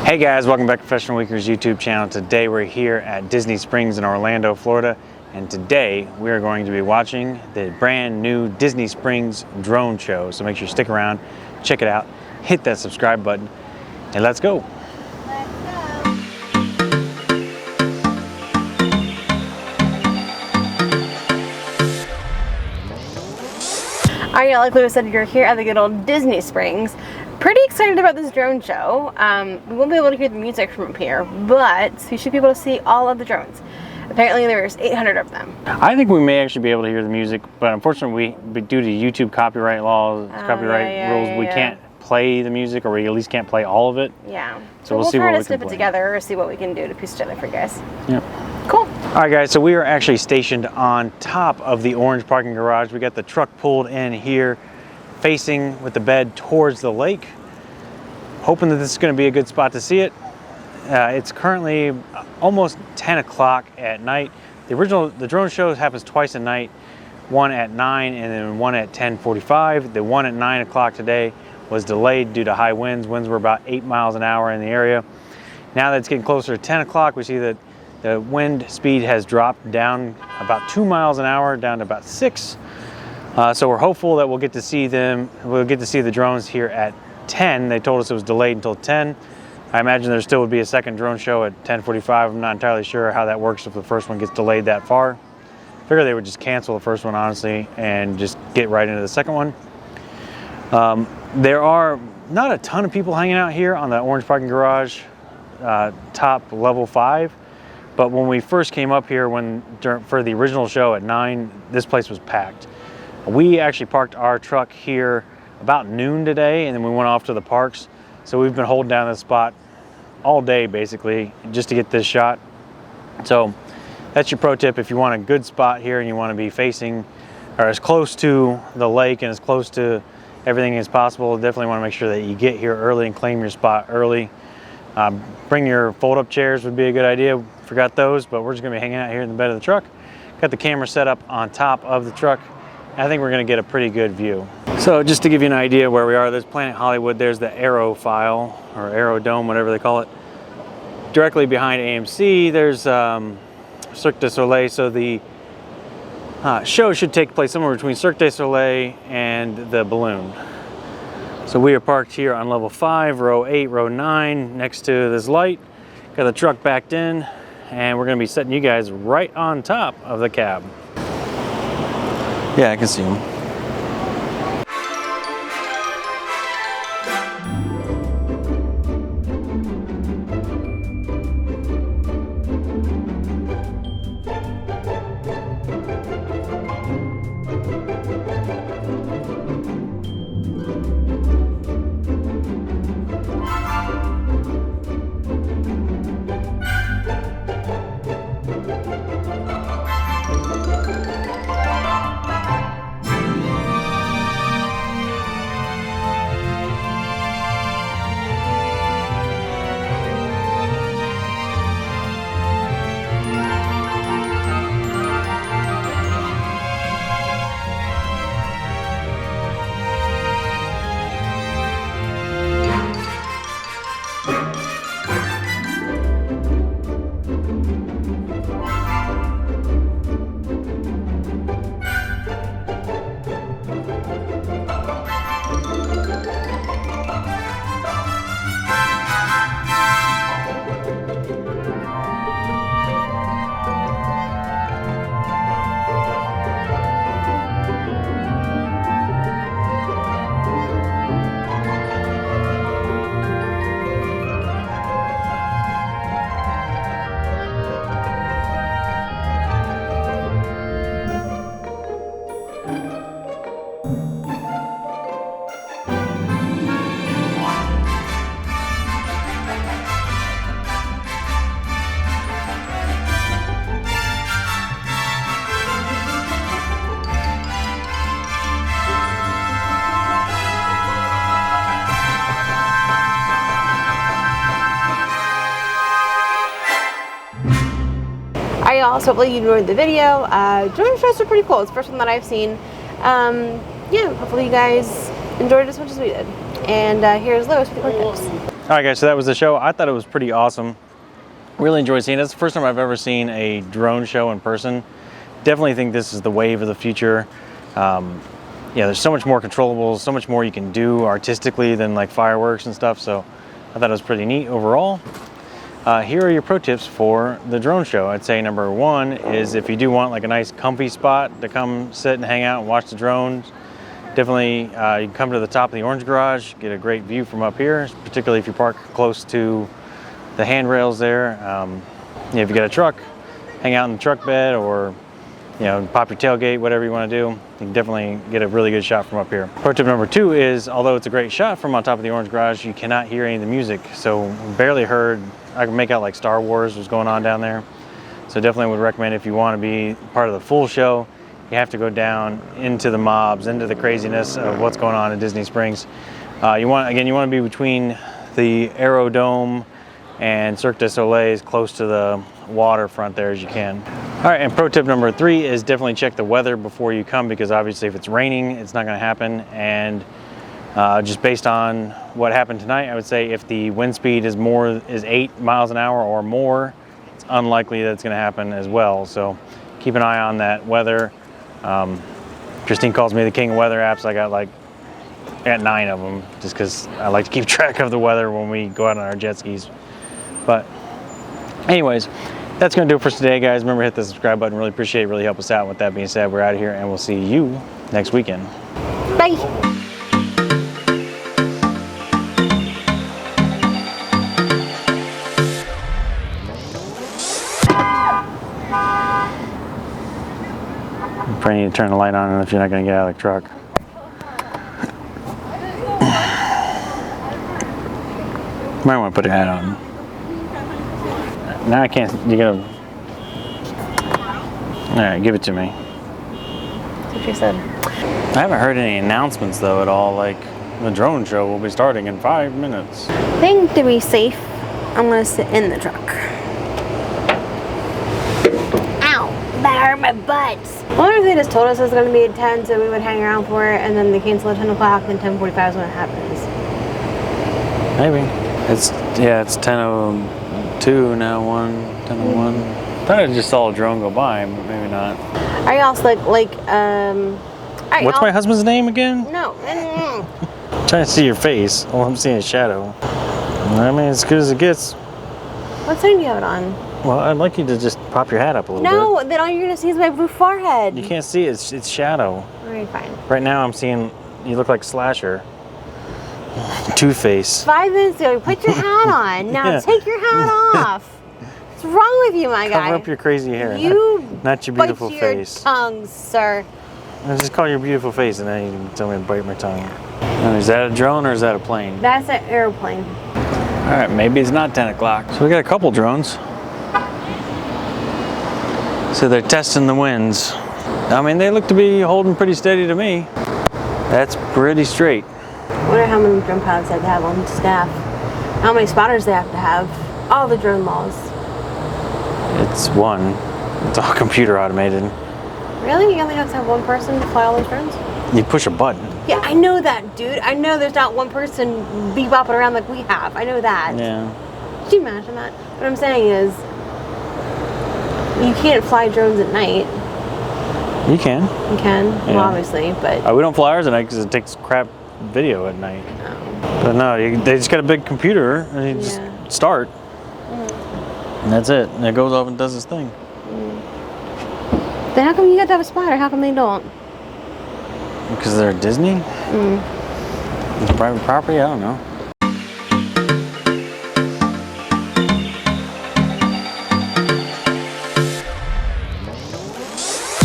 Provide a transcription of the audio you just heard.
Hey guys, welcome back to Professional Weekers YouTube channel. Today we're here at Disney Springs in Orlando, Florida, and today we are going to be watching the brand new Disney Springs drone show. So make sure you stick around, check it out, hit that subscribe button, and let's go. Alright, like Lewis said, you're here at the good old Disney Springs. Pretty excited about this drone show. We won't be able to hear the music from up here, but we should be able to see all of the drones. Apparently there's 800 of them. I think we may actually be able to hear the music, but unfortunately due to YouTube copyright laws, rules, we can't play the music, or we at least can't play all of it. Yeah. So we'll see what we can try to snip it together or see what we can do to piece it together for you guys. Yep. Cool. Alright guys, so we are actually stationed on top of the orange parking garage. We got the truck pulled in here, facing with the bed towards the lake. Hoping that this is going to be a good spot to see it. It's currently almost 10 o'clock at night. The drone show happens twice a night, one at 9 and then one at 10:45. The one at 9 o'clock today was delayed due to high winds. Winds were about 8 miles an hour in the area. Now that it's getting closer to 10 o'clock, we see that the wind speed has dropped down about 2 miles an hour, down to about 6. So we're hopeful that we'll get to see them. We'll get to see the drones here at 10. They told us it was delayed until 10. I imagine there still would be a second drone show at 10:45. I'm not entirely sure how that works if the first one gets delayed that far. Figure they would just cancel the first one, honestly, and just get right into the second one. There are not a ton of people hanging out here on the orange parking garage, top level 5. But when we first came up here for the original show at 9, this place was packed. We actually parked our truck here about noon today, and then we went off to the parks. So we've been holding down this spot all day basically just to get this shot. So that's your pro tip. If you want a good spot here and you want to be facing or as close to the lake and as close to everything as possible, definitely want to make sure that you get here early and claim your spot early. Bring your fold-up chairs would be a good idea. Forgot those, but we're just gonna be hanging out here in the bed of the truck. Got the camera set up on top of the truck. I think we're gonna get a pretty good view. So just to give you an idea where we are, there's Planet Hollywood, there's the Aero file, or Aero Dome, whatever they call it. Directly behind AMC, there's Cirque du Soleil, so the show should take place somewhere between Cirque du Soleil and the balloon. So we are parked here on level 5, row 8, row 9, next to this light. Got the truck backed in, and we're gonna be setting you guys right on top of the cab. Yeah, I can see them. Alright y'all, so hopefully you enjoyed the video. Drone shows are pretty cool. It's the first one that I've seen. Yeah, hopefully you guys enjoyed it as much as we did. And here's Lewis with the quick tips. All right, guys, so that was the show. I thought it was pretty awesome. Really enjoyed seeing it. It's the first time I've ever seen a drone show in person. Definitely think this is the wave of the future. Yeah, there's so much more controllables, so much more you can do artistically than like fireworks and stuff. So I thought it was pretty neat overall. Here are your pro tips for the drone show. I'd say number one is if you do want like a nice comfy spot to come sit and hang out and watch the drones, definitely you can come to the top of the Orange Garage, get a great view from up here, particularly if you park close to the handrails there. Yeah, if you got a truck, hang out in the truck bed, or pop your tailgate, whatever you want to do. You can definitely get a really good shot from up here. Pro tip number two is, although it's a great shot from on top of the Orange Garage, you cannot hear any of the music. So barely heard. I can make out like Star Wars was going on down there. So definitely would recommend, if you want to be part of the full show, you have to go down into the mobs, into the craziness of what's going on in Disney Springs. You want to be between the Aerodome and Cirque du Soleil, as close to the waterfront there as you can. All right, and pro tip number three is definitely check the weather before you come, because obviously if it's raining, it's not going to happen. And just based on what happened tonight, I would say if the wind speed is 8 miles an hour or more, it's unlikely that it's going to happen as well. So keep an eye on that weather. Christine calls me the king of weather apps. I got 9 of them, just because I like to keep track of the weather when we go out on our jet skis. But anyways, that's going to do it for today, guys. Remember, hit the subscribe button. Really appreciate it. Really help us out. With that being said, we're out of here, and we'll see you next weekend. Bye. You probably need to turn the light on if you're not going to get out of the truck. Might want to put your hat on. Now I can't. You gotta. All right, give it to me. That's what you said. I haven't heard any announcements though at all. Like, the drone show will be starting in 5 minutes. I think to be safe, I'm gonna sit in the truck. Ow! That hurt my butt. I wonder if they just told us it was gonna be at 10, so we would hang around for it, and then they cancel at 10 o'clock, and 10:45 is when it happens. Maybe. It's 10:02 now. 10:01. I thought I just saw a drone go by, but maybe not. Are you also What's my husband's name again? No. I'm trying to see your face. All I'm seeing is shadow. I mean, as good as it gets. What sign do you have it on? Well, I'd like you to just pop your hat up a little bit. No, then all you're gonna see is my blue forehead. You can't see it. It's shadow. Alright, fine. Right now I'm seeing you look like Slasher. Two-Face. 5 minutes ago, you put your hat on. Now Yeah. take your hat off. What's wrong with you, my guy? Cover up your crazy hair. You not your beautiful bite face. your tongue, sir. I just call your beautiful face, and then you can tell me to bite my tongue. Now, is that a drone or is that a plane? That's an airplane. All right, maybe it's not 10 o'clock. So we got a couple drones. So they're testing the winds. I mean, they look to be holding pretty steady to me. That's pretty straight. I wonder how many drone pilots they have to have on staff. How many spotters they have to have. All the drone laws. It's one. It's all computer automated. Really? You only have to have one person to fly all those drones? You push a button. Yeah, I know that, dude. I know there's not one person bebopping around like we have. I know that. Yeah. Could you imagine that? What I'm saying is, you can't fly drones at night. You can. You can, Yeah. well, obviously, but... We don't fly ours at night because it takes crap video at night. But no, they just got a big computer and you just start. And that's it. And it goes off and does its thing. Then how come you got to have a spotter? How come they don't? Because they're Disney? It's private property? I don't know.